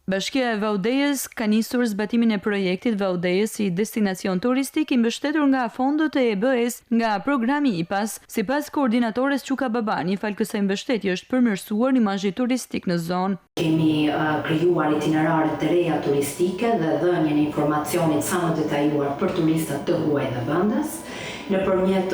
Bashkia e Vaudejës ka nisur zbatimin e projektit Vaudejës si destinacion turistik i mbështetur nga fondët e EBE-s nga programi IPAS. Sipas koordinatores Quka Babani, falë kësaj mbështetje është përmirësuar imazhi turistik në zonë. Kemi krijuar itinerare të reja turistike dhe dhënien e informacionit sa më detajuar për turistat të huaj dhe vendas, nëpërmjet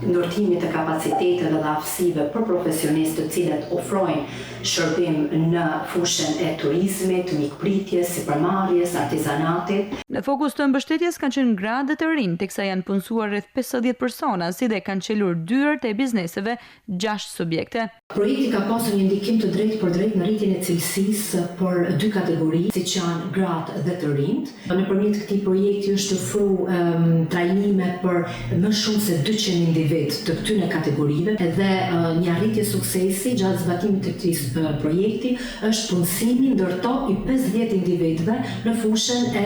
ndërtimit të kapaciteteve dhe aftësive për profesionistë të cilët ofrojnë shërbim në fushën e turizmit, mikpritjes, sipërmarrjes, artizanatit. Në fokus të mbështetjes kanë qenë gratë të rinj, teksa janë punësuar rreth 50 persona, si dhe kanë çelur dyert e bizneseve 6 subjekte. Projekti ka pasur një ndikim të drejtë për drejtë në rritjen e cilësisë për 2 kategori, siç janë gratë dhe të rinjt. Nëpërmjet këtij projekti është ofruar trajnime për më shumë se 200 individ të këtyre kategorive dhe një arritje suksesi gjatë zbatimit të këtij projekti është punësimi ndërto i 50 individëve në fushën e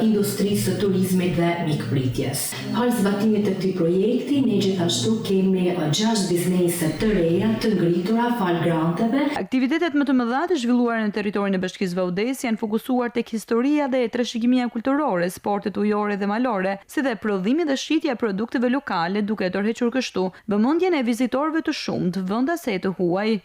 industrisë së turizmit dhe mikpritjes. Pas zbatimit të këtij projekti, ne gjithashtu kemi 6 biznese të reja të ngritura fal granteve. Aktivitetet më të mëdha të zhvilluara në territorin e Bashkisë Vaudejës janë fokusuar tek historia dhe trashëgimia kulturore, sportet ujore dhe malore, si dhe prodhimi dhe shitja e produkteve lokale, duke tërhequr kështu vëmendjen e vizitorëve të shumtë vendase të huaj.